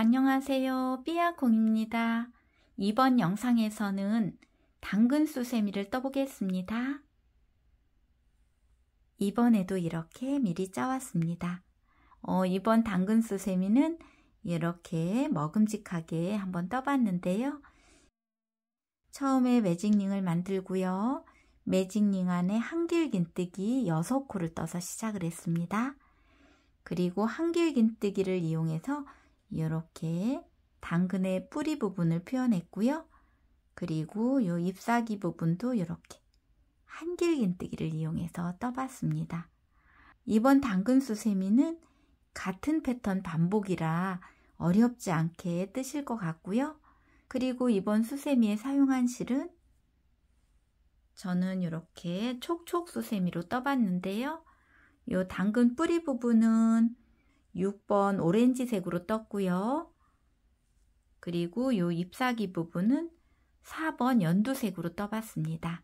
안녕하세요. 삐아콩입니다. 이번 영상에서는 당근 수세미를 떠보겠습니다. 이번에도 이렇게 미리 짜왔습니다. 이번 당근 수세미는 이렇게 먹음직하게 한번 떠봤는데요. 처음에 매직링을 만들고요. 매직링 안에 한길긴뜨기 6코를 떠서 시작을 했습니다. 그리고 한길긴뜨기를 이용해서 이렇게 당근의 뿌리 부분을 표현했고요. 그리고 이 잎사귀 부분도 이렇게 한길긴뜨기를 이용해서 떠봤습니다. 이번 당근 수세미는 같은 패턴 반복이라 어렵지 않게 뜨실 것 같고요. 그리고 이번 수세미에 사용한 실은 저는 이렇게 촉촉 수세미로 떠봤는데요. 이 당근 뿌리 부분은 6번 오렌지색으로 떴고요. 그리고 이 잎사귀 부분은 4번 연두색으로 떠봤습니다.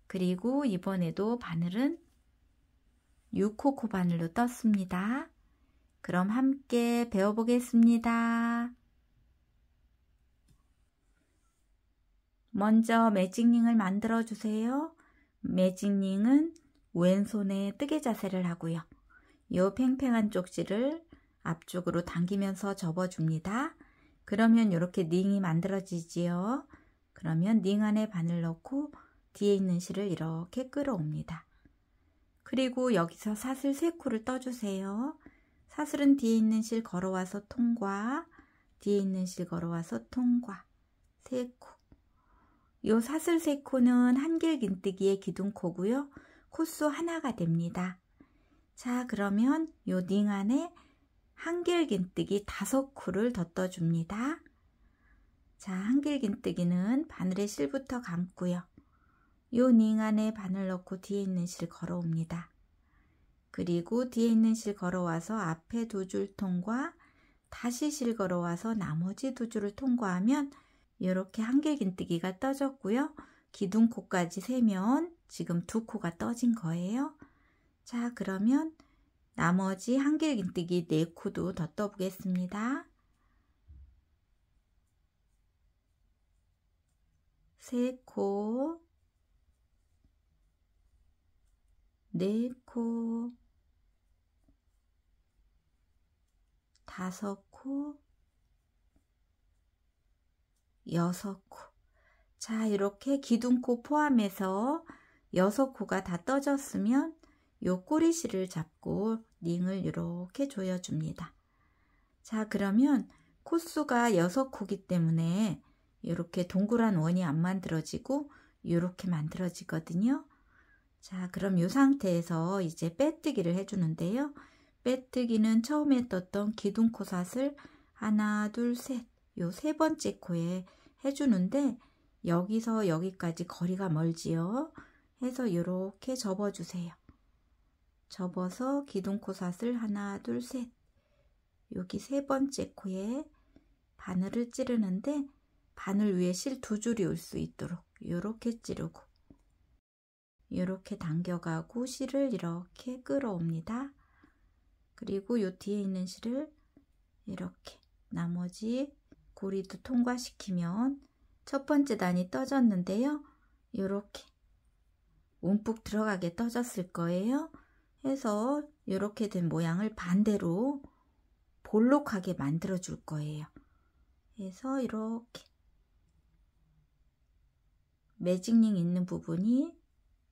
그리고 이번에도 바늘은 6호 코바늘로 떴습니다. 그럼 함께 배워보겠습니다. 먼저 매직링을 만들어 주세요. 매직링은 왼손에 뜨개 자세를 하고요. 이 팽팽한 쪽지를 앞쪽으로 당기면서 접어줍니다. 그러면 이렇게 링이 만들어지지요. 그러면 링 안에 바늘 넣고 뒤에 있는 실을 이렇게 끌어옵니다. 그리고 여기서 사슬 3코를 떠주세요. 사슬은 뒤에 있는 실 걸어와서 통과, 뒤에 있는 실 걸어와서 통과, 3코. 이 사슬 3코는 한길긴뜨기의 기둥코고요. 코수 하나가 됩니다. 자, 그러면 이 링 안에 한길긴뜨기 5코를 더 떠줍니다. 자, 한길긴뜨기는 바늘의 실부터 감고요. 이 링 안에 바늘 넣고 뒤에 있는 실 걸어옵니다. 그리고 뒤에 있는 실 걸어와서 앞에 2줄 통과, 다시 실 걸어와서 나머지 2줄을 통과하면 이렇게 한길긴뜨기가 떠졌고요. 기둥코까지 세면 지금 2코가 떠진 거예요. 자, 그러면 나머지 한길긴뜨기 4코도 더 떠보겠습니다. 3코, 4코, 5코, 6코. 자, 이렇게 기둥코 포함해서 6코가 다 떠졌으면 요 꼬리실을 잡고 링을 이렇게 조여줍니다. 자, 그러면 코수가 6코기 때문에 이렇게 동그란 원이 안 만들어지고 이렇게 만들어지거든요. 자, 그럼 이 상태에서 이제 빼뜨기를 해주는데요. 빼뜨기는 처음에 떴던 기둥코 사슬 하나, 둘, 셋, 요 3번째 코에 해주는데 여기서 여기까지 거리가 멀지요. 해서 이렇게 접어주세요. 접어서 기둥코 사슬 하나, 둘, 셋, 여기 3번째 코에 바늘을 찌르는데 바늘 위에 실 2줄이 올 수 있도록 이렇게 찌르고 이렇게 당겨가고 실을 이렇게 끌어옵니다. 그리고 요 뒤에 있는 실을 이렇게 나머지 고리도 통과시키면 첫 번째 단이 떠졌는데요. 이렇게 움푹 들어가게 떠졌을 거예요. 해서 이렇게 된 모양을 반대로 볼록하게 만들어 줄 거예요. 해서 이렇게 매직링 있는 부분이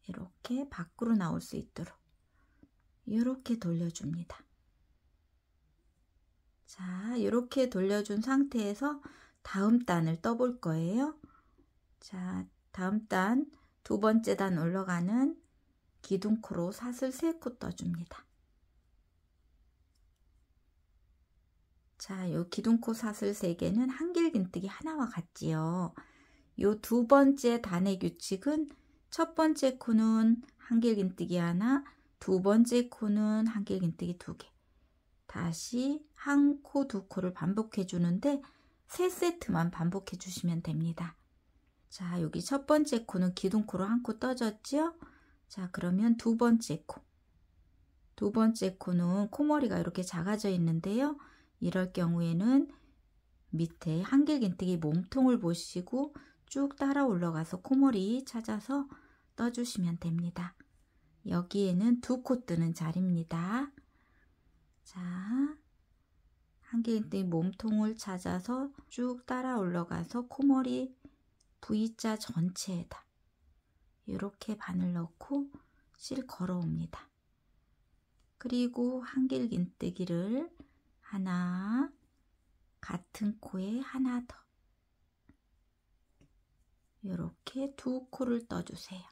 이렇게 밖으로 나올 수 있도록 이렇게 돌려줍니다. 자, 이렇게 돌려준 상태에서 다음 단을 떠볼 거예요. 자, 다음 단 2번째 단 올라가는 기둥코로 사슬 3코 떠줍니다. 자, 요 기둥코 사슬 3개는 한길긴뜨기 하나와 같지요. 요 2번째 단의 규칙은 첫 번째 코는 한길긴뜨기 하나, 2번째 코는 한길긴뜨기 2개. 다시 한 코, 2코를 반복해 주는데 3세트만 반복해 주시면 됩니다. 자, 여기 첫 번째 코는 기둥코로 1코 떠졌죠? 자, 그러면 2번째 코. 2번째 코는 코머리가 이렇게 작아져 있는데요. 이럴 경우에는 밑에 한길긴뜨기 몸통을 보시고 쭉 따라 올라가서 코머리 찾아서 떠주시면 됩니다. 여기에는 두 코 뜨는 자리입니다. 자, 한길긴뜨기 몸통을 찾아서 쭉 따라 올라가서 코머리 V자 전체에다 이렇게 바늘 넣고 실 걸어옵니다. 그리고 한길긴뜨기를 하나, 같은 코에 하나 더 이렇게 두 코를 떠주세요.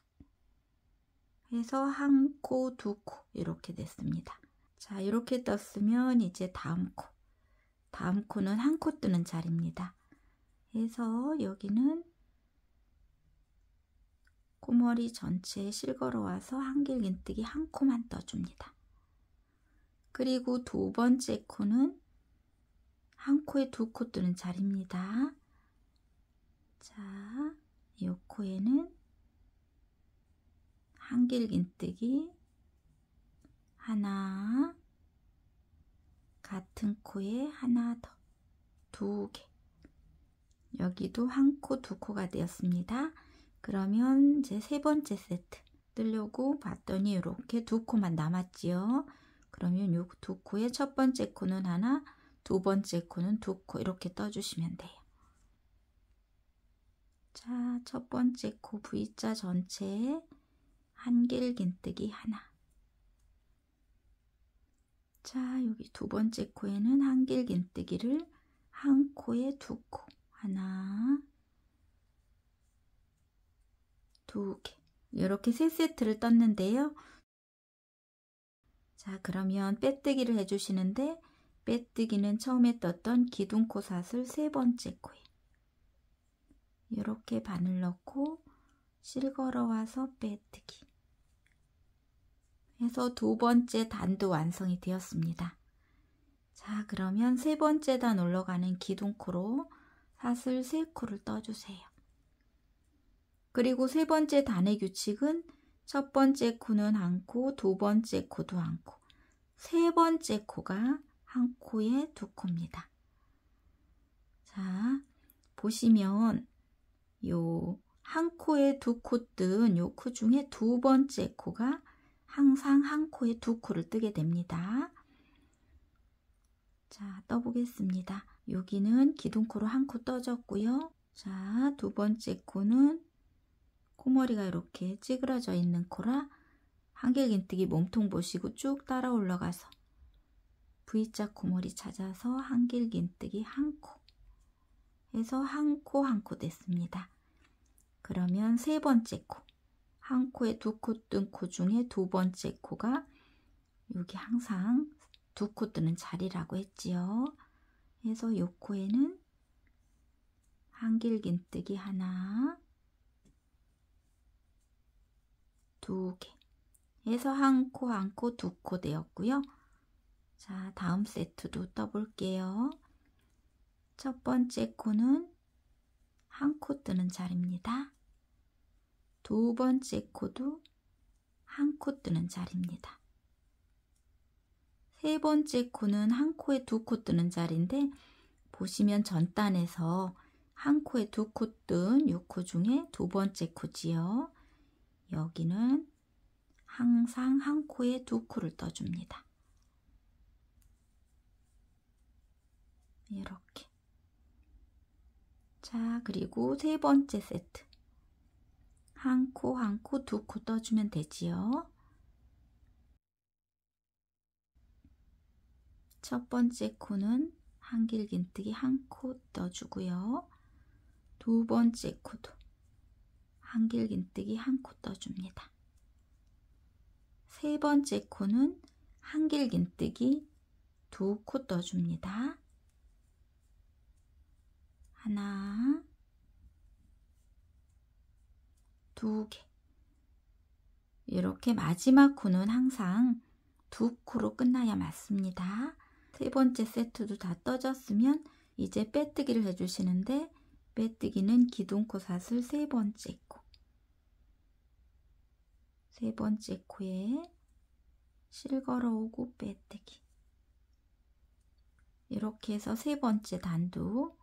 해서 한 코, 두 코 이렇게 됐습니다. 자, 이렇게 떴으면 이제 다음 코는 한 코 뜨는 자리입니다. 해서 여기는 코머리 전체에 실 걸어와서 한길긴뜨기 한 코만 떠줍니다. 그리고 두 번째 코는 한 코에 두 코 뜨는 자리입니다. 자, 이 코에는 한길긴뜨기 하나, 같은 코에 하나 더, 두 개. 여기도 한 코, 두 코가 되었습니다. 그러면 이제 세 번째 세트 뜨려고 봤더니 이렇게 두 코만 남았지요. 그러면 이 두 코에 첫 번째 코는 하나, 두 번째 코는 두 코 이렇게 떠주시면 돼요. 자, 첫 번째 코 V자 전체에 한길긴뜨기 하나. 자, 여기 두 번째 코에는 한길긴뜨기를 한 코에 두 코. 하나, 두 개. 이렇게 세 세트를 떴는데요. 자, 그러면 빼뜨기를 해주시는데 빼뜨기는 처음에 떴던 기둥코 사슬 세 번째 코에 이렇게 바늘 넣고 실 걸어와서 빼뜨기 해서 두 번째 단도 완성이 되었습니다. 자, 그러면 세 번째 단 올라가는 기둥코로 사슬 3코를 떠주세요. 그리고 세 번째 단의 규칙은 첫 번째 코는 한 코, 두 번째 코도 한 코, 세 번째 코가 한 코에 두 코입니다. 자, 보시면 요 한 코에 두 코 뜬 요 코 중에 두 번째 코가 항상 한 코에 두 코를 뜨게 됩니다. 자, 떠보겠습니다. 여기는 기둥코로 한 코 떠졌고요. 자, 두 번째 코는 코머리가 이렇게 찌그러져 있는 코라 한길긴뜨기 몸통 보시고 쭉 따라 올라가서 V자 코머리 찾아서 한길긴뜨기 한 코 해서 한 코 한 코 됐습니다. 그러면 세 번째 코, 한 코에 두 코 뜬 코 중에 두 번째 코가 여기 항상 두 코 뜨는 자리라고 했지요. 그래서 이 코에는 한길긴뜨기 하나, 두 개 해서 한 코 한 코 두 코 되었고요. 자, 다음 세트도 떠볼게요. 첫 번째 코는 한 코 뜨는 자리입니다. 두 번째 코도 한 코 뜨는 자리입니다. 세 번째 코는 한 코에 두 코 뜨는 자리인데 보시면 전단에서 한 코에 두 코 뜬 요 코 중에 두 번째 코지요. 여기는 항상 한 코에 두 코를 떠줍니다. 이렇게. 자, 그리고 세 번째 세트. 한 코, 한 코, 두 코 떠주면 되지요. 첫 번째 코는 한길긴뜨기 한 코 떠주고요. 두 번째 코도 한길긴뜨기 한 코 떠줍니다. 세 번째 코는 한길긴뜨기 두 코 떠줍니다. 하나, 두 개. 이렇게 마지막 코는 항상 두 코로 끝나야 맞습니다. 세 번째 세트도 다 떠졌으면 이제 빼뜨기를 해주시는데 빼뜨기는 기둥코 사슬 세 번째 코. 세 번째 코에 실 걸어오고 빼뜨기. 이렇게 해서 세 번째 단도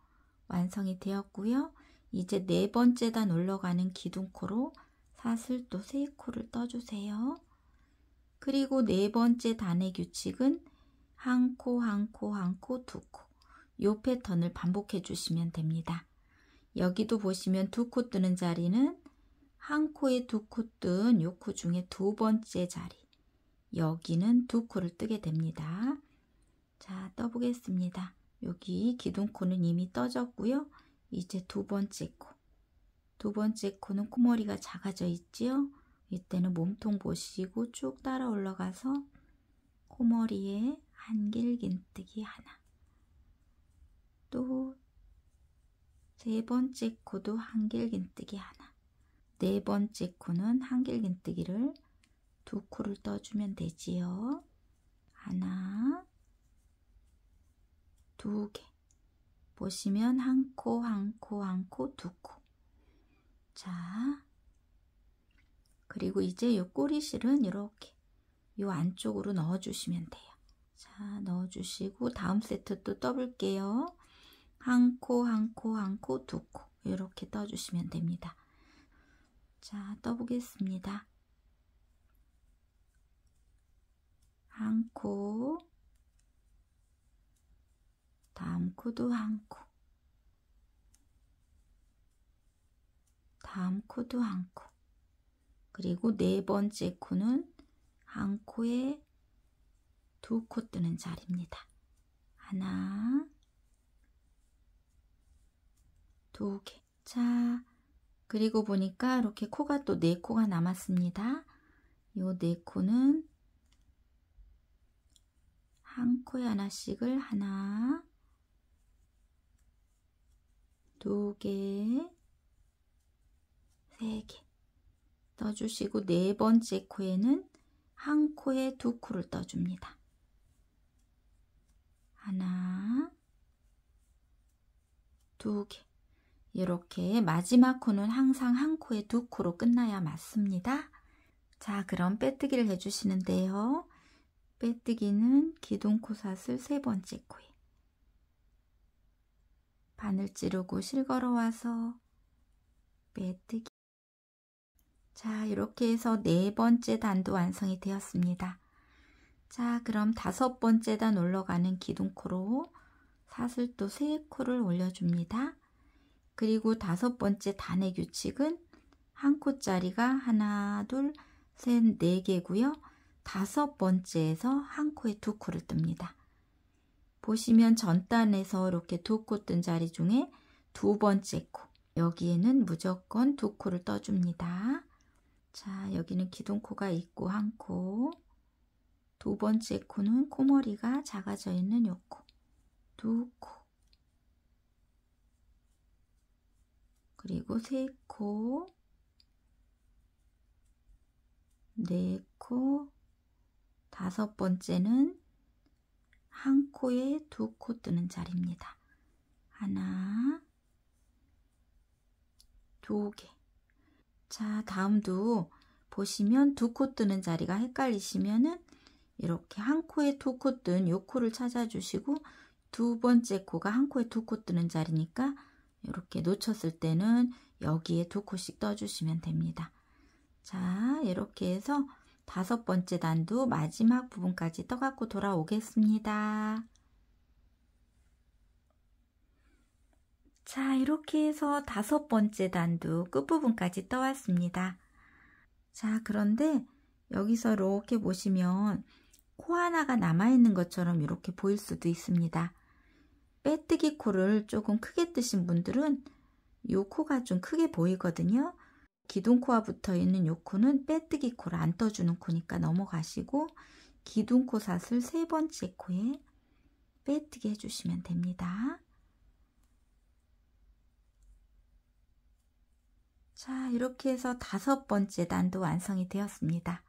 완성이 되었고요. 이제 네 번째 단 올라가는 기둥코로 사슬 또 3코를 떠주세요. 그리고 네 번째 단의 규칙은 한 코, 한 코, 한 코, 두 코. 이 패턴을 반복해 주시면 됩니다. 여기도 보시면 2코 뜨는 자리는 한 코에 2코 뜬 요 코 중에 두 번째 자리. 여기는 2코를 뜨게 됩니다. 자, 떠보겠습니다. 여기 기둥코는 이미 떠졌고요. 이제 두 번째 코. 두 번째 코는 코머리가 작아져 있지요. 이때는 몸통 보시고 쭉 따라 올라가서 코머리에 한길긴뜨기 하나. 또 세 번째 코도 한길긴뜨기 하나. 네 번째 코는 한길긴뜨기를 2코를 떠주면 되지요. 하나, 두 개. 보시면 한 코, 한 코, 한 코, 두 코. 자, 그리고 이제 요 꼬리실은 이렇게 요 안쪽으로 넣어주시면 돼요. 자, 넣어주시고 다음 세트 또 떠볼게요. 한 코, 한 코, 한 코, 두 코. 이렇게 떠주시면 됩니다. 자, 떠보겠습니다. 한 코, 다음 코도 한 코, 다음 코도 한 코, 그리고 네 번째 코는 한 코에 2코 뜨는 자리입니다. 하나, 두 개. 자, 그리고 보니까 이렇게 코가 또 4코가 남았습니다. 요 4코는 한 코에 하나씩을 하나, 두 개, 세 개 떠주시고 네 번째 코에는 한 코에 2코를 떠줍니다. 하나, 두 개. 이렇게 마지막 코는 항상 한 코에 2코로 끝나야 맞습니다. 자, 그럼 빼뜨기를 해주시는데요. 빼뜨기는 기둥코 사슬 세 번째 코에 바늘 찌르고 실걸어와서 빼뜨기. 자, 이렇게 해서 네 번째 단도 완성이 되었습니다. 자, 그럼 다섯 번째 단 올라가는 기둥코로 사슬 또 3코를 올려줍니다. 그리고 다섯 번째 단의 규칙은 한 코짜리가 하나, 둘, 셋, 4개고요. 다섯 번째에서 한 코에 2코를 뜹니다. 보시면 전 단에서 이렇게 2코 뜬 자리 중에 두 번째 코, 여기에는 무조건 2코를 떠줍니다. 자, 여기는 기둥코가 있고 한 코, 두 번째 코는 코머리가 작아져 있는 요 코, 2코, 그리고 3코, 4코, 다섯 번째는 한 코에 2코 뜨는 자리입니다. 하나, 두 개. 자, 다음도 보시면 2코 뜨는 자리가 헷갈리시면은 이렇게 한 코에 2코 뜬 요 코를 찾아주시고 두 번째 코가 한 코에 2코 뜨는 자리니까 이렇게 놓쳤을 때는 여기에 2코씩 떠주시면 됩니다. 자, 이렇게 해서 다섯 번째 단도 마지막 부분까지 떠갖고 돌아오겠습니다. 자, 이렇게 해서 다섯 번째 단도 끝부분까지 떠왔습니다. 자, 그런데 여기서 이렇게 보시면 코 하나가 남아있는 것처럼 이렇게 보일 수도 있습니다. 빼뜨기 코를 조금 크게 뜨신 분들은 이 코가 좀 크게 보이거든요. 기둥코와 붙어 있는 이 코는 빼뜨기 코를 안 떠주는 코니까 넘어가시고 기둥코 사슬 세 번째 코에 빼뜨기 해주시면 됩니다. 자, 이렇게 해서 다섯 번째 단도 완성이 되었습니다.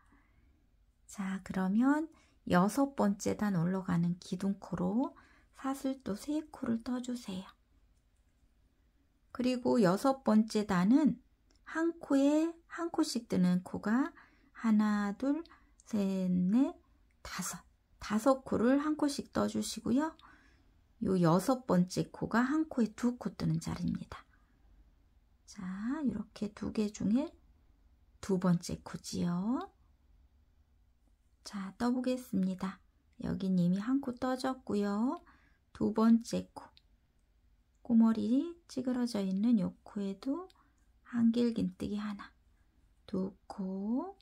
자, 그러면 여섯 번째 단 올라가는 기둥코로 사슬 또 3코를 떠주세요. 그리고 여섯 번째 단은 한 코에 한 코씩 뜨는 코가 하나, 둘, 셋, 넷, 다섯 코를 한 코씩 떠주시고요. 요 6번째 코가 한 코에 2코 뜨는 자리입니다. 자, 이렇게 2개 중에 2번째 코지요. 자, 떠보겠습니다. 여긴 이미 한 코 떠졌고요. 2번째 코, 꼬머리 찌그러져 있는 요 코에도 한길긴뜨기 하나, 2코,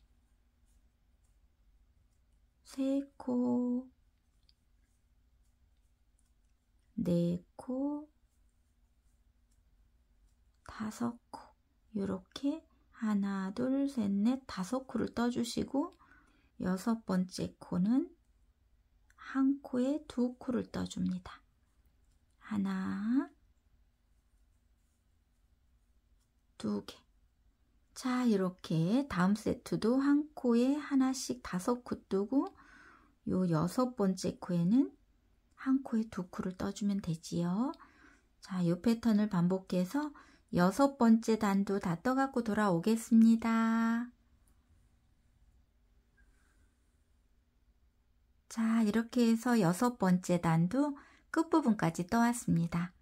3코, 4코, 5코, 이렇게 하나, 둘, 셋, 넷, 5코를 떠주시고 6번째 코는 한 코에 2코를 떠줍니다. 하나, 2개. 자, 이렇게 다음 세트도 한 코에 하나씩 5코 뜨고 요 6번째 코에는 한 코에 2코를 떠주면 되지요. 자, 요 패턴을 반복해서 6번째 단도 다 떠갖고 돌아오겠습니다. 자, 이렇게 해서 6번째 단도 끝부분까지 떠왔습니다.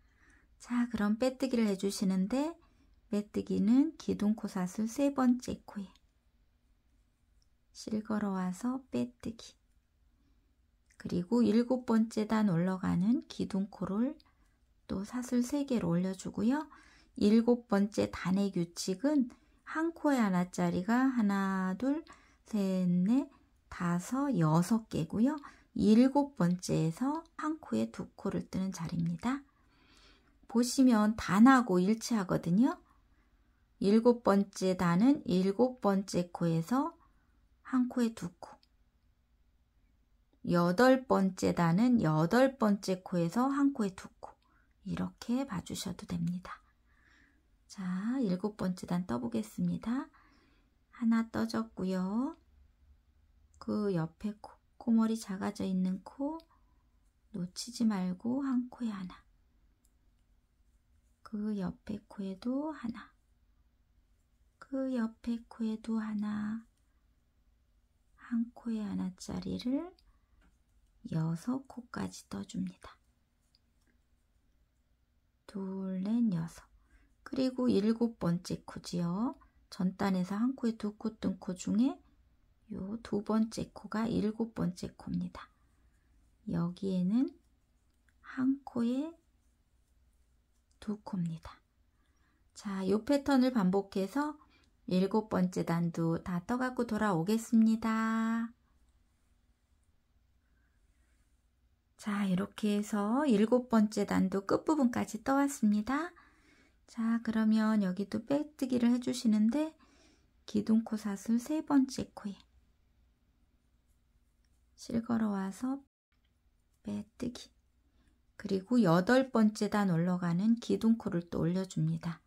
자, 그럼 빼뜨기를 해주시는데 빼뜨기는 기둥코사슬 3번째 코에 실 걸어와서 빼뜨기, 그리고 7번째 단 올라가는 기둥코를 또 사슬 3개로 올려주고요. 7번째 단의 규칙은 한 코에 하나짜리가 하나, 둘, 셋, 넷, 5, 6개고요. 7번째에서 한 코에 2코를 뜨는 자리입니다. 보시면 단하고 일치하거든요. 7번째 단은 7번째 코에서 한 코에 2코, 8번째 단은 8번째 코에서 한 코에 2코, 이렇게 봐주셔도 됩니다. 자, 7번째 단 떠보겠습니다. 하나 떠졌고요. 그 옆에 코, 코머리 작아져 있는 코 놓치지 말고 한 코에 하나, 그 옆에 코에도 하나, 그 옆에 코에도 하나, 한 코에 하나짜리를 6코까지 떠줍니다. 둘, 넷, 6. 그리고 7번째 코지요. 전단에서 한 코에 2코 뜬 코 중에 요 2번째 코가 7번째 코입니다. 여기에는 한 코에 2코입니다. 자, 요 패턴을 반복해서 7번째 단도 다 떠갖고 돌아오겠습니다. 자, 이렇게 해서 7번째 단도 끝부분까지 떠왔습니다. 자, 그러면 여기도 빼뜨기를 해주시는데 기둥코 사슬 3번째 코에 실 걸어와서 빼뜨기, 그리고 8번째 단 올라가는 기둥코를 또 올려줍니다.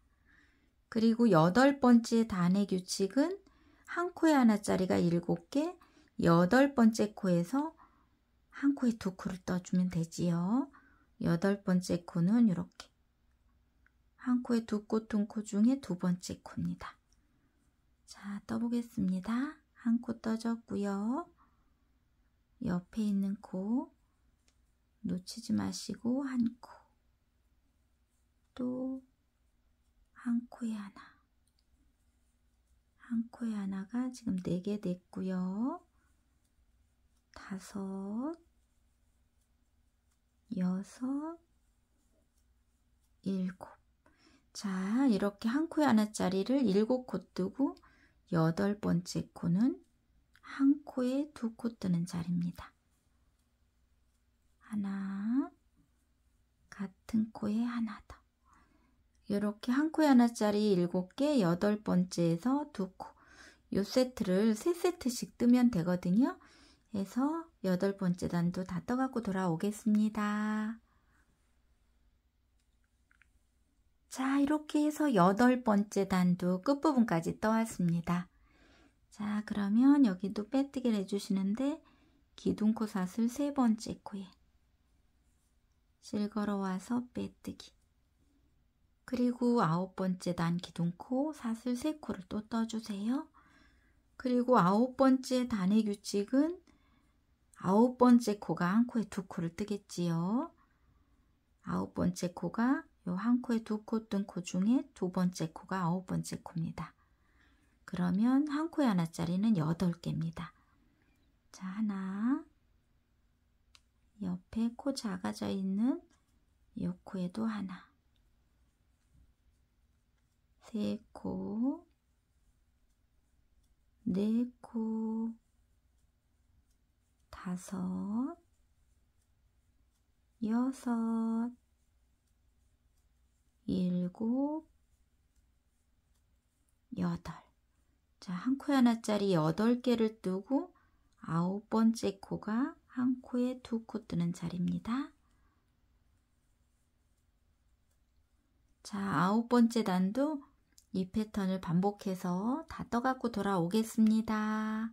그리고 8번째 단의 규칙은 한 코에 하나짜리가 7개, 8번째 코에서 한 코에 2코를 떠주면 되지요. 8번째 코는 이렇게 한 코에 2코 뜬 코 중에 2번째 코입니다. 자, 떠보겠습니다. 한 코 떠졌고요. 옆에 있는 코 놓치지 마시고 한 코, 또 한 코에 하나, 한 코에 하나가 지금 4개 됐고요. 5, 6, 7. 자, 이렇게 한 코에 하나짜리를 7코 뜨고 8번째 코는 한 코에 2코 뜨는 자리입니다. 하나, 같은 코에 하나 더. 이렇게 한 코에 하나짜리 7개, 8번째에서 2코. 요 세트를 3세트씩 뜨면 되거든요. 해서 8번째 단도 다 떠갖고 돌아오겠습니다. 자, 이렇게 해서 8번째 단도 끝부분까지 떠왔습니다. 자, 그러면 여기도 빼뜨기를 해주시는데 기둥코 사슬 3번째 코에 실 걸어와서 빼뜨기, 그리고 9번째 단 기둥코 사슬 3코를 또 떠주세요. 그리고 9번째 단의 규칙은 9번째 코가 한 코에 2코를 뜨겠지요. 9번째 코가 요 한 코에 2코 뜬 코 중에 2번째 코가 9번째 코입니다. 그러면 한 코에 하나짜리는 8개입니다. 자, 하나, 옆에 코 작아져 있는 요 코에도 하나, 3코, 4코, 5, 6, 7, 8. 자, 한 코에 하나짜리 8개를 뜨고 9번째 코가 한 코에 2코 뜨는 자리입니다. 자, 9번째 단도 이 패턴을 반복해서 다 떠갖고 돌아오겠습니다.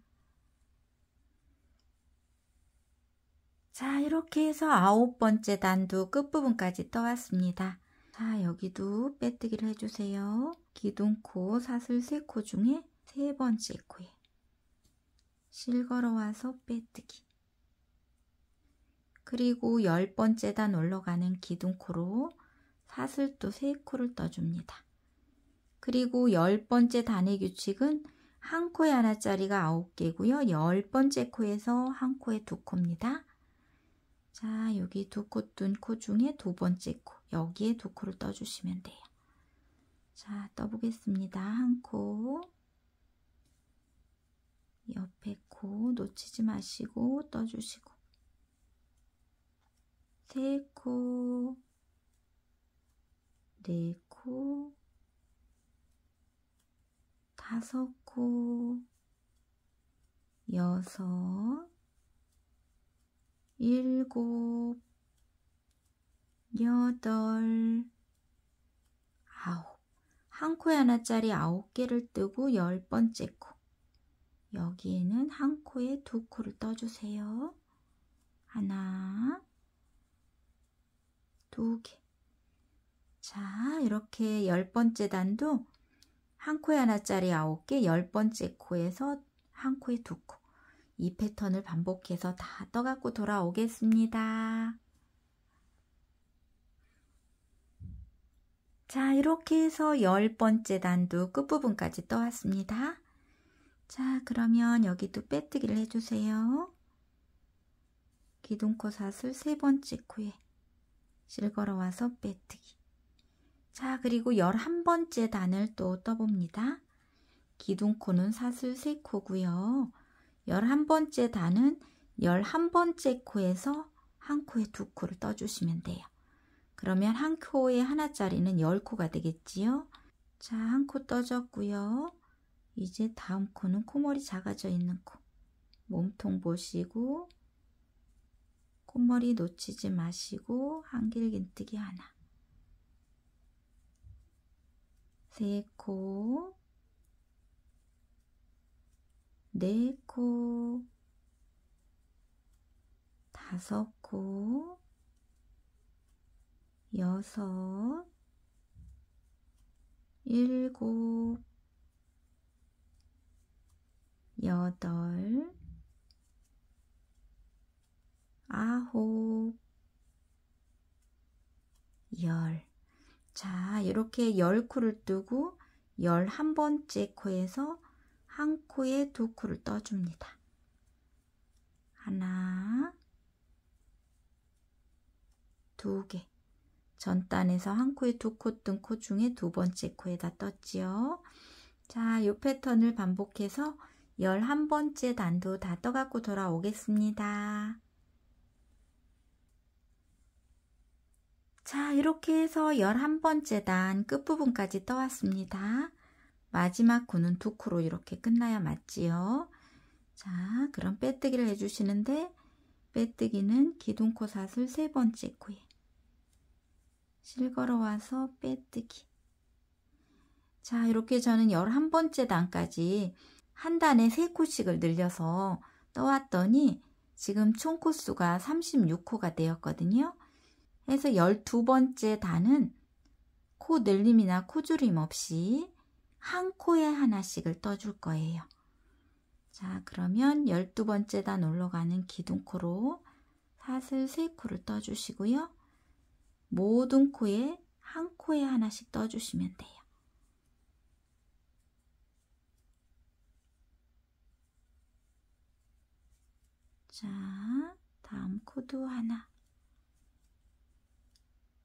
자, 이렇게 해서 9번째 단도 끝부분까지 떠왔습니다. 자, 여기도 빼뜨기를 해주세요. 기둥코 사슬 3코 중에 3번째 코에 실 걸어와서 빼뜨기. 그리고 10번째 단 올라가는 기둥코로 사슬 또 3코를 떠줍니다. 그리고 10번째 단의 규칙은 한 코에 하나짜리가 9개고요. 10번째 코에서 한 코에 2코입니다. 자, 여기 2코 뜬 코 중에 2번째 코, 여기에 2코를 떠주시면 돼요. 자, 떠보겠습니다. 한 코, 옆에 코 놓치지 마시고 떠주시고, 3코, 4코, 5코, 6, 7, 8, 9. 한 코에 하나짜리 9개를 뜨고 10번째 코. 여기에는 한 코에 2코를 떠주세요. 하나, 2개. 자, 이렇게 10번째 단도 한 코에 하나짜리 9개, 10번째 코에서 한 코에 2코. 이 패턴을 반복해서 다 떠갖고 돌아오겠습니다. 자, 이렇게 해서 10번째 단도 끝부분까지 떠왔습니다. 자, 그러면 여기도 빼뜨기를 해주세요. 기둥코 사슬 3번째 코에 실 걸어와서 빼뜨기. 자, 그리고 11번째 단을 또 떠봅니다. 기둥코는 사슬 3코고요. 11번째 단은 11번째 코에서 한 코에 2코를 떠주시면 돼요. 그러면 한 코에 하나짜리는 10코가 되겠지요. 자, 한 코 떠졌고요. 이제 다음 코는 코머리 작아져 있는 코. 몸통 보시고 콧머리 놓치지 마시고 한길긴뜨기 하나. 3코, 4코, 5코, 6, 7, 8, 9, 10. 자, 이렇게 10코를 뜨고 11번째 코에서 한 코에 2코를 떠줍니다. 하나, 2개. 전단에서 한 코에 2코 뜬 코 중에 2번째 코에다 떴지요. 자, 이 패턴을 반복해서 11번째 단도 다 떠갖고 돌아오겠습니다. 자, 이렇게 해서 11번째 단 끝부분까지 떠왔습니다. 마지막 코는 2코로 이렇게 끝나야 맞지요. 자, 그럼 빼뜨기를 해주시는데 빼뜨기는 기둥코 사슬 3번째 코에 실 걸어와서 빼뜨기. 자, 이렇게 저는 11번째 단까지 한 단에 3코씩을 늘려서 떠왔더니 지금 총 코수가 36코가 되었거든요. 해서 12번째 단은 코 늘림이나 코줄임 없이 한 코에 하나씩을 떠줄 거예요. 자, 그러면 12번째 단 올라가는 기둥코로 사슬 3코를 떠주시고요. 모든 코에 한 코에 하나씩 떠주시면 돼요. 자, 다음 코도 하나,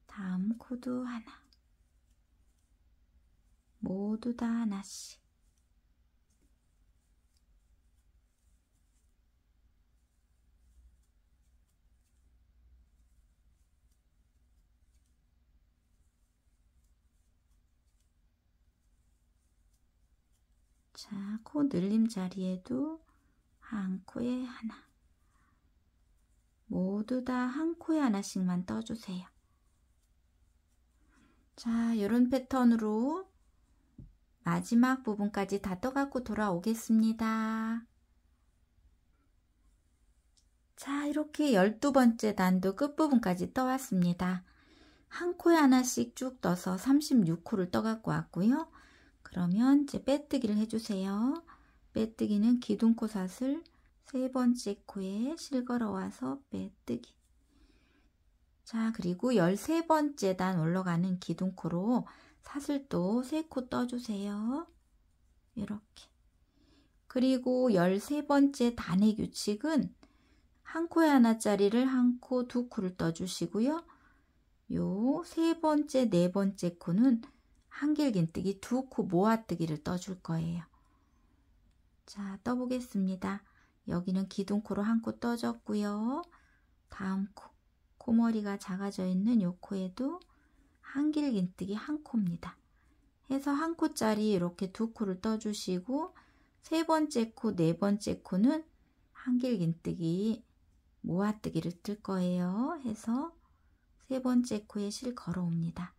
다음 코도 하나, 모두 다 하나씩. 자, 코 늘림 자리에도 한 코에 하나, 모두 다 한 코에 하나씩만 떠주세요. 자, 이런 패턴으로 마지막 부분까지 다 떠갖고 돌아오겠습니다. 자, 이렇게 12번째 단도 끝부분까지 떠왔습니다. 한 코에 하나씩 쭉 떠서 36코를 떠갖고 왔고요. 그러면 이제 빼뜨기를 해주세요. 빼뜨기는 기둥코 사슬 세 번째 코에 실걸어 와서 빼뜨기. 자, 그리고 13번째 단 올라가는 기둥코로 사슬도 3코 떠주세요. 이렇게. 그리고 13번째 단의 규칙은 한 코에 하나짜리를 한 코, 두 코를 떠주시고요. 요 세 번째, 네 번째 코는 한길긴뜨기 두 코 모아뜨기를 떠줄 거예요. 자, 떠보겠습니다. 여기는 기둥코로 한 코 떠줬고요. 다음 코, 코머리가 작아져 있는 요 코에도 한길긴뜨기 한 코입니다. 해서 한 코짜리 이렇게 두 코를 떠주시고 세 번째 코, 네 번째 코는 한길긴뜨기 모아뜨기를 뜰 거예요. 해서 세 번째 코에 실 걸어옵니다.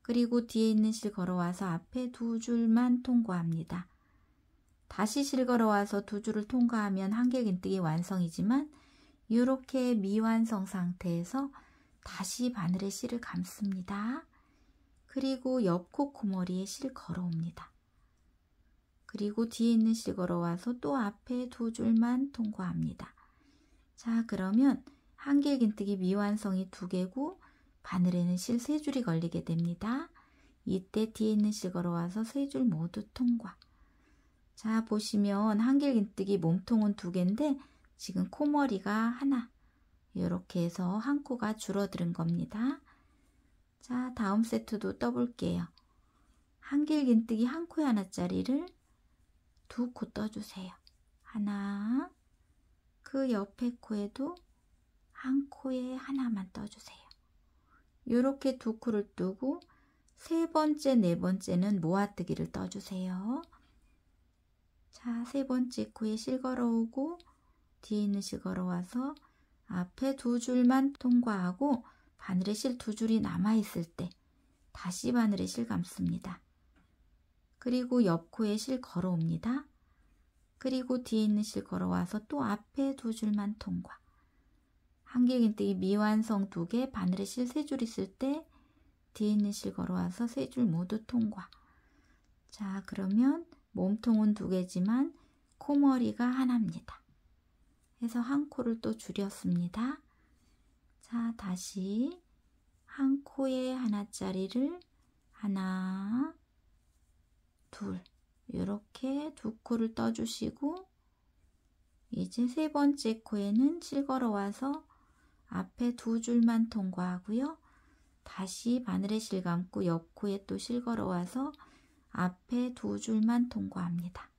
그리고 뒤에 있는 실 걸어와서 앞에 두 줄만 통과합니다. 다시 실 걸어와서 두 줄을 통과하면 한길긴뜨기 완성이지만 이렇게 미완성 상태에서 다시 바늘에 실을 감습니다. 그리고 옆코 코머리에 실 걸어옵니다. 그리고 뒤에 있는 실 걸어와서 또 앞에 두 줄만 통과합니다. 자, 그러면 한길긴뜨기 미완성이 2개고 바늘에는 실 3줄이 걸리게 됩니다. 이때 뒤에 있는 실 걸어와서 3줄 모두 통과. 자, 보시면 한길긴뜨기 몸통은 2개인데 지금 코머리가 하나. 이렇게 해서 한 코가 줄어드는 겁니다. 자, 다음 세트도 떠볼게요. 한길긴뜨기 한 코에 하나짜리를 2코 떠주세요. 하나, 그 옆에 코에도 한 코에 하나만 떠주세요. 이렇게 2코를 뜨고 세 번째, 네 번째는 모아뜨기를 떠주세요. 자, 세 번째 코에 실 걸어오고 뒤에 있는 실 걸어와서 앞에 두 줄만 통과하고 바늘에 실 2줄이 남아있을 때 다시 바늘에 실 감습니다. 그리고 옆 코에 실 걸어옵니다. 그리고 뒤에 있는 실 걸어와서 또 앞에 2줄만 통과. 한길긴뜨기 미완성 2개, 바늘에 실 3줄 있을 때 뒤에 있는 실 걸어와서 3줄 모두 통과. 자, 그러면 몸통은 2개지만 코머리가 하나입니다. 해서 한 코를 또 줄였습니다. 자, 다시 한 코에 하나짜리를 하나, 둘, 이렇게 2코를 떠주시고 이제 세 번째 코에는 실 걸어와서 앞에 2줄만 통과하고요. 다시 바늘에 실 감고 옆 코에 또 실 걸어와서 앞에 2줄만 통과합니다.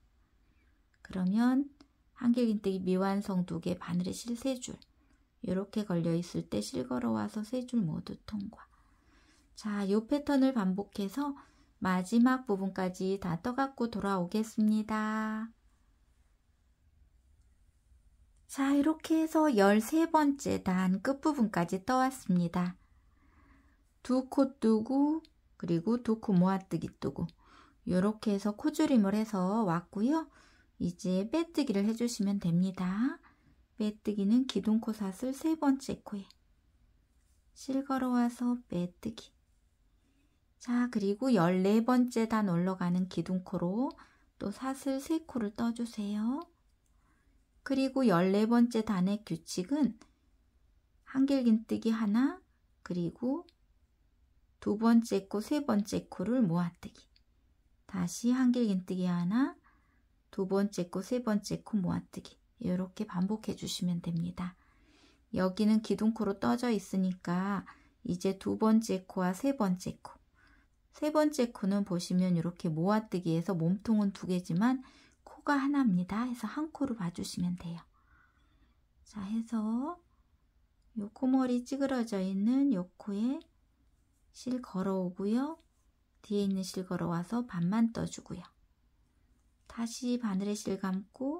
그러면 한길긴뜨기 미완성 2개, 바늘에 실 3줄 이렇게 걸려 있을 때 실 걸어와서 3줄 모두 통과. 자, 이 패턴을 반복해서 마지막 부분까지 다 떠갖고 돌아오겠습니다. 자, 이렇게 해서 13번째 단 끝부분까지 떠왔습니다. 2코 뜨고 그리고 2코 모아뜨기 뜨고 이렇게 해서 코줄임을 해서 왔고요. 이제 빼뜨기를 해주시면 됩니다. 빼뜨기는 기둥코 사슬 세 번째 코에 실 걸어와서 빼뜨기. 자, 그리고 14번째 단 올라가는 기둥코로 또 사슬 3코를 떠주세요. 그리고 14번째 단의 규칙은 한길긴뜨기 하나, 그리고 두 번째 코, 세 번째 코를 모아뜨기. 다시 한길긴뜨기 하나, 두 번째 코, 세 번째 코 모아뜨기. 이렇게 반복해 주시면 됩니다. 여기는 기둥코로 떠져 있으니까 이제 두 번째 코와 세 번째 코. 세 번째 코는 보시면 이렇게 모아뜨기해서 몸통은 두 개지만 코가 하나입니다. 해서 한 코로 봐주시면 돼요. 자, 해서 요 코머리 찌그러져 있는 요 코에 실 걸어오고요. 뒤에 있는 실 걸어와서 반만 떠주고요. 다시 바늘에 실 감고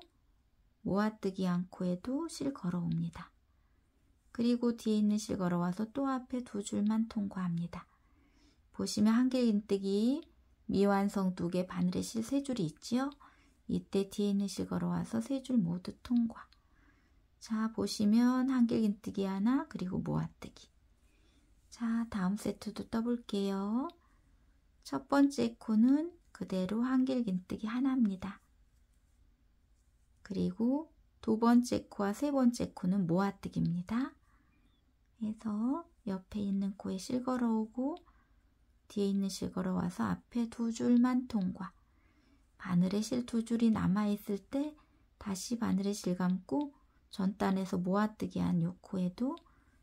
모아뜨기 한 코에도 실 걸어옵니다. 그리고 뒤에 있는 실 걸어와서 또 앞에 두 줄만 통과합니다. 보시면 한길긴뜨기 미완성 2개 바늘에 실 3줄이 있지요. 이때 뒤에 있는 실 걸어와서 3줄 모두 통과. 자, 보시면 한길긴뜨기 하나, 그리고 모아뜨기. 자, 다음 세트도 떠볼게요. 첫 번째 코는 그대로 한길긴뜨기 하나입니다. 그리고 두 번째 코와 세 번째 코는 모아뜨기입니다. 해서 옆에 있는 코에 실 걸어오고 뒤에 있는 실 걸어와서 앞에 두 줄만 통과. 바늘에 실 두 줄이 남아있을 때 다시 바늘에 실 감고 전단에서 모아뜨기 한 요 코에도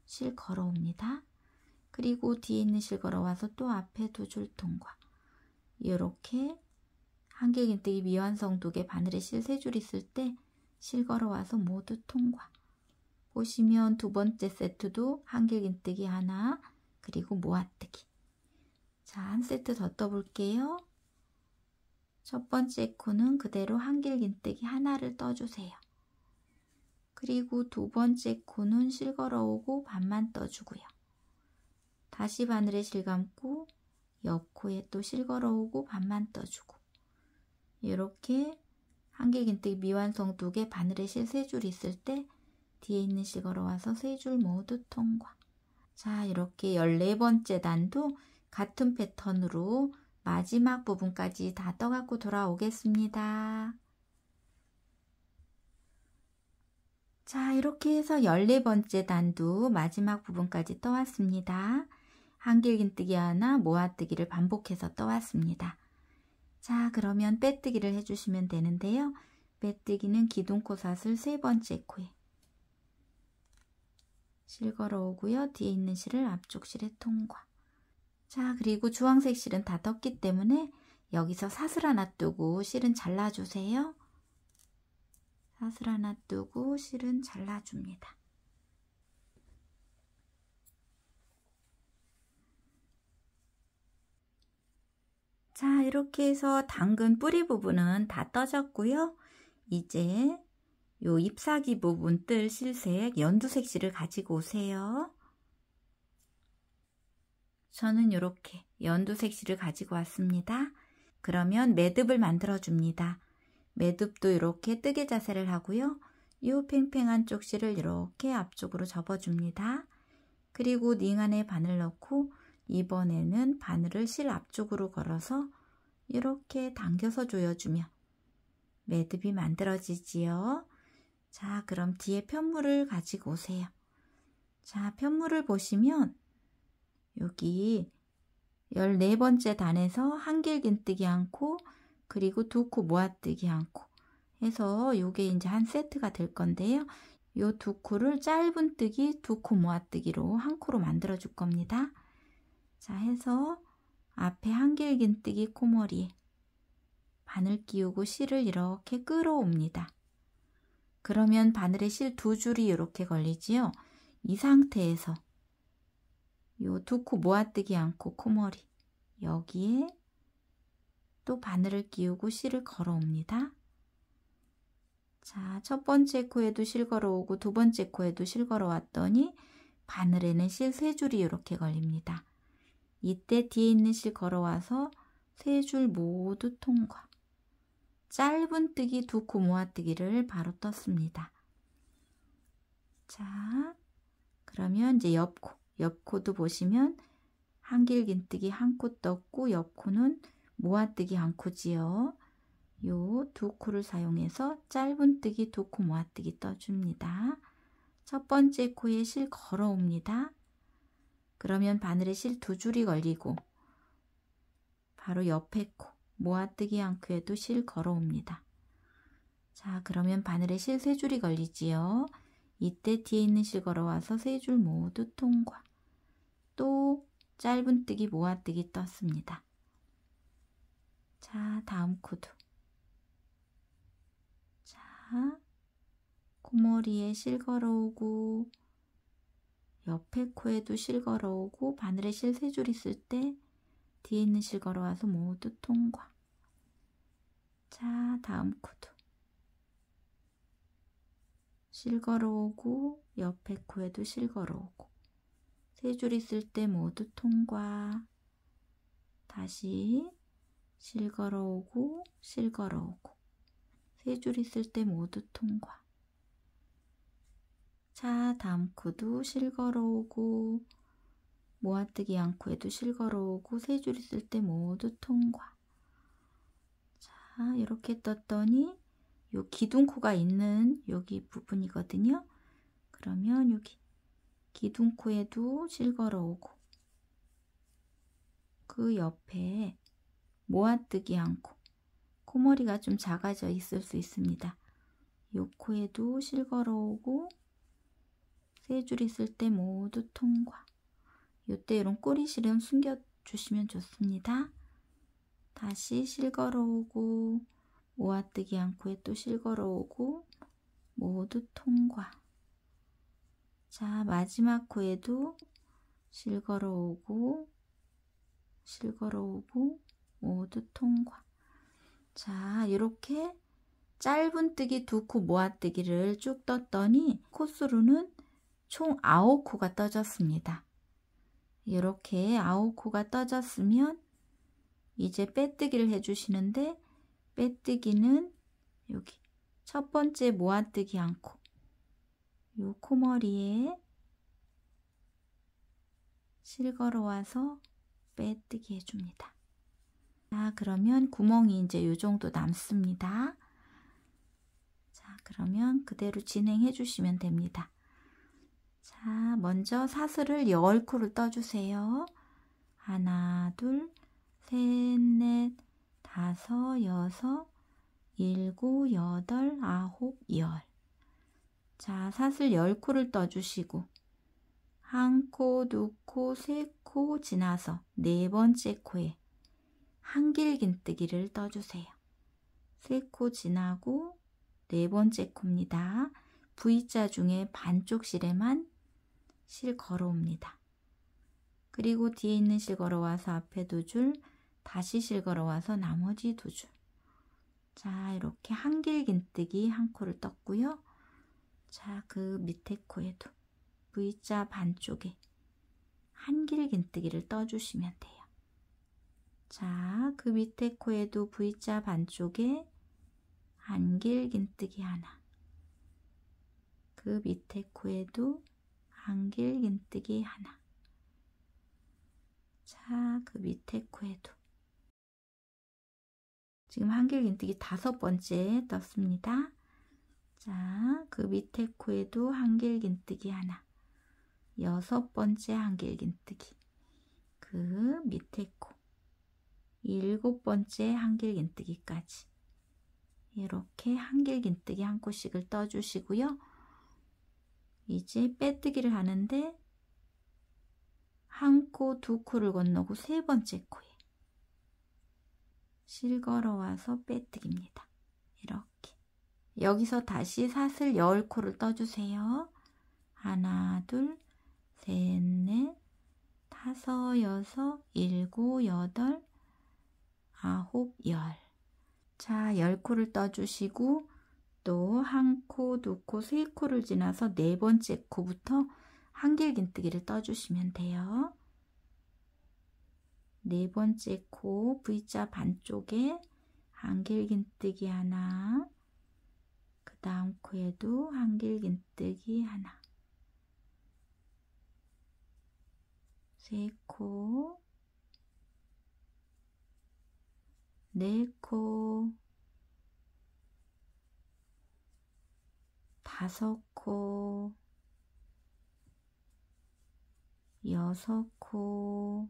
실 걸어옵니다. 그리고 뒤에 있는 실 걸어와서 또 앞에 두 줄 통과. 이렇게 한길긴뜨기 미완성 2개 바늘에 실 3줄 있을 때 실 걸어와서 모두 통과. 보시면 두 번째 세트도 한길긴뜨기 하나, 그리고 모아뜨기. 자, 한 세트 더 떠볼게요. 첫 번째 코는 그대로 한길긴뜨기 하나를 떠주세요. 그리고 두 번째 코는 실 걸어오고 반만 떠주고요. 다시 바늘에 실 감고 옆 코에 또 실 걸어오고 반만 떠주고. 이렇게 한길긴뜨기 미완성 2개 바늘에 실 3줄 있을 때 뒤에 있는 실 걸어와서 3줄 모두 통과. 자, 이렇게 14번째 단도 같은 패턴으로 마지막 부분까지 다 떠갖고 돌아오겠습니다. 자, 이렇게 해서 14번째 단도 마지막 부분까지 떠왔습니다. 한길긴뜨기 하나, 모아뜨기를 반복해서 떠왔습니다. 자, 그러면 빼뜨기를 해주시면 되는데요. 빼뜨기는 기둥코사슬 세 번째 코에 실 걸어오고요. 뒤에 있는 실을 앞쪽 실에 통과. 자, 그리고 주황색 실은 다 떴기 때문에 여기서 사슬 하나 뜨고 실은 잘라주세요. 사슬 하나 뜨고 실은 잘라줍니다. 자, 이렇게 해서 당근 뿌리 부분은 다 떠졌고요. 이제 요 잎사귀 부분 뜰 실색 연두색 실을 가지고 오세요. 저는 이렇게 연두색 실을 가지고 왔습니다. 그러면 매듭을 만들어 줍니다. 매듭도 이렇게 뜨개 자세를 하고요. 이 팽팽한 쪽 실을 이렇게 앞쪽으로 접어줍니다. 그리고 링 안에 바늘 넣고 이번에는 바늘을 실 앞쪽으로 걸어서 이렇게 당겨서 조여주면 매듭이 만들어지지요. 자, 그럼 뒤에 편물을 가지고 오세요. 자, 편물을 보시면 여기 14번째 단에서 한길긴뜨기 한 코, 그리고 두 코 모아뜨기 한 코 해서 요게 이제 한 세트가 될 건데요. 요 두 코를 짧은 뜨기, 두 코 모아뜨기로 한 코로 만들어 줄 겁니다. 자, 해서 앞에 한길긴뜨기 코머리에 바늘 끼우고 실을 이렇게 끌어옵니다. 그러면 바늘에 실 두 줄이 이렇게 걸리지요. 이 상태에서 요 두 코 모아뜨기 않고 코머리 여기에 또 바늘을 끼우고 실을 걸어옵니다. 자, 첫 번째 코에도 실 걸어오고 두 번째 코에도 실 걸어왔더니 바늘에는 실 3줄이 이렇게 걸립니다. 이때 뒤에 있는 실 걸어와서 3줄 모두 통과. 짧은 뜨기 두 코 모아뜨기를 바로 떴습니다. 자, 그러면 이제 옆코도 보시면 한길긴뜨기 한 코 떴고 옆코는 모아뜨기 한 코지요. 요 두 코를 사용해서 짧은 뜨기 두 코 모아뜨기 떠줍니다. 첫 번째 코에 실 걸어옵니다. 그러면 바늘에 실 2줄이 걸리고 바로 옆에 코 모아뜨기 한 코에도 실 걸어옵니다. 자, 그러면 바늘에 실 3줄이 걸리지요. 이때 뒤에 있는 실 걸어와서 3줄 모두 통과. 또 짧은뜨기 모아뜨기 떴습니다. 자, 다음 코도. 자, 코머리에 실 걸어오고 옆에 코에도 실 걸어오고 바늘에 실 3줄 있을 때 뒤에 있는 실 걸어와서 모두 통과. 자, 다음 코도. 실 걸어오고 옆에 코에도 실 걸어오고 3줄 있을 때 모두 통과. 다시 실 걸어오고 실 걸어오고 3줄 있을 때 모두 통과. 자, 다음 코도 실 걸어오고 모아뜨기 한 코에도 실 걸어오고 3줄 있을 때 모두 통과. 자, 이렇게 떴더니 요 기둥코가 있는 여기 부분이거든요. 그러면 여기 기둥코에도 실 걸어오고 그 옆에 모아뜨기 한 코, 코머리가 좀 작아져 있을 수 있습니다. 요 코에도 실 걸어오고 3줄 있을 때 모두 통과. 요때 이런 꼬리실은 숨겨주시면 좋습니다. 다시 실 걸어오고 모아뜨기 한 코에 또 실 걸어오고 모두 통과. 자, 마지막 코에도 실 걸어오고 실 걸어오고 모두 통과. 자, 이렇게 짧은뜨기 2코 모아뜨기를 쭉 떴더니 코스로는 총 9코가 떠졌습니다. 이렇게 9코가 떠졌으면 이제 빼뜨기를 해주시는데, 빼뜨기는 여기 첫 번째 모아뜨기 한 코, 요 코머리에 실 걸어와서 빼뜨기 해줍니다. 자, 그러면 구멍이 이제 요 정도 남습니다. 자, 그러면 그대로 진행해 주시면 됩니다. 자, 먼저 사슬을 10코를 떠주세요. 하나, 둘, 셋, 넷, 다섯, 여섯, 일곱, 여덟, 아홉, 열. 자, 사슬 10코를 떠주시고 한 코, 두 코, 세 코 지나서 네 번째 코에 한길긴뜨기를 떠주세요. 3코 지나고 네 번째 코입니다. V자 중에 반쪽 실에만 실 걸어옵니다. 그리고 뒤에 있는 실 걸어와서 앞에 2줄, 다시 실 걸어와서 나머지 2줄. 자, 이렇게 한길긴뜨기 한 코를 떴고요. 자, 그 밑에 코에도 V자 반쪽에 한길긴뜨기를 떠주시면 돼요. 자, 그 밑에 코에도 V자 반쪽에 한길긴뜨기 하나, 그 밑에 코에도 한길긴뜨기 하나. 자, 그 밑에 코에도 지금 한길긴뜨기 5번째 떴습니다. 자, 그 밑에 코에도 한길긴뜨기 하나, 6번째 한길긴뜨기, 그 밑에 코 7번째 한길긴뜨기까지 이렇게 한길긴뜨기 한 코씩을 떠주시고요. 이제 빼뜨기를 하는데 한 코, 2코를 건너고 3번째 코에 실 걸어와서 빼뜨기입니다. 이렇게. 여기서 다시 사슬 10코를 떠주세요. 하나, 둘, 셋, 넷, 다섯, 여섯, 일곱, 여덟, 아홉, 열. 자, 10코를 떠주시고 또 한 코, 2코, 3코를 지나서 네 번째 코부터 한길긴뜨기를 떠주시면 돼요. 네 번째 코 V자 반쪽에 한길긴뜨기 하나, 그 다음 코에도 한길긴뜨기 하나, 3코, 4코, 5코, 6코,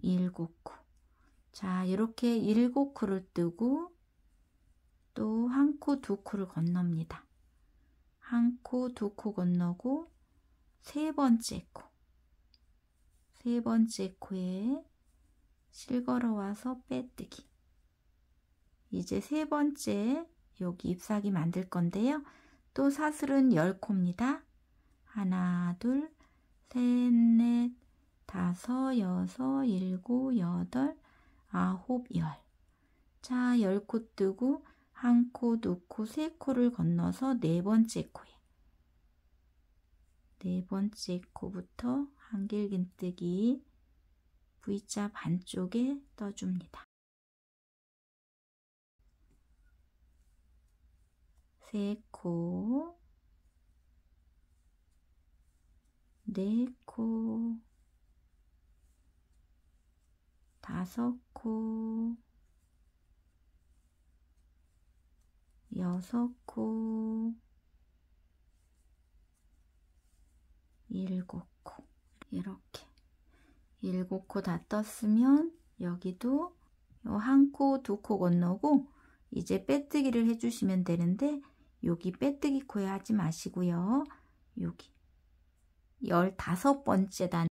7코. 자, 이렇게 7코를 뜨고 또 1코, 2코를 건넙니다. 1코, 2코 건너고 세 번째 코에 실 걸어와서 빼뜨기. 이제 세 번째 여기 잎사귀 만들 건데요. 또 사슬은 10코입니다. 하나, 둘, 셋, 넷, 다섯, 여섯, 일곱, 여덟, 아홉, 열. 자, 10코 뜨고 1코, 2코, 3코를 건너서 네 번째 코부터 한길긴뜨기 V자 반쪽에 떠줍니다. 3코, 4코, 5코, 6코, 7코. 이렇게 7코 다 떴으면 여기도 1코, 2코 건너고 이제 빼뜨기를 해주시면 되는데 여기 빼뜨기 코에 하지 마시고요. 여기 15번째 단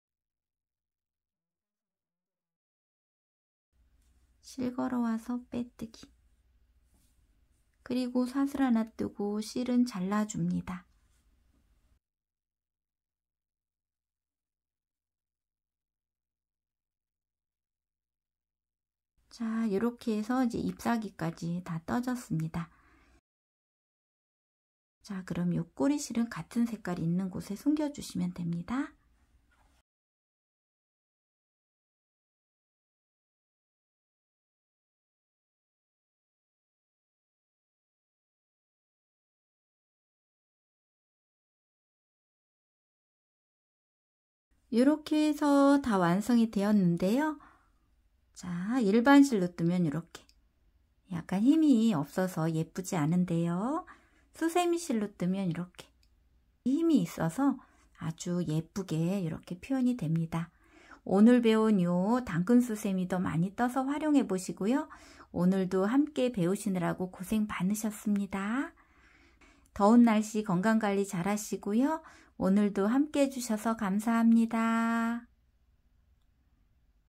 실 걸어와서 빼뜨기. 그리고 사슬 하나 뜨고 실은 잘라줍니다. 자, 이렇게 해서 이제 잎사귀까지 다 떠졌습니다. 자, 그럼 요 꼬리실은 같은 색깔이 있는 곳에 숨겨주시면 됩니다. 이렇게 해서 다 완성이 되었는데요. 자, 일반 실로 뜨면 이렇게 약간 힘이 없어서 예쁘지 않은데요. 수세미 실로 뜨면 이렇게 힘이 있어서 아주 예쁘게 이렇게 표현이 됩니다. 오늘 배운 요 당근 수세미도 많이 떠서 활용해 보시고요. 오늘도 함께 배우시느라고 고생 많으셨습니다. 더운 날씨 건강관리 잘 하시고요. 오늘도 함께 해주셔서 감사합니다.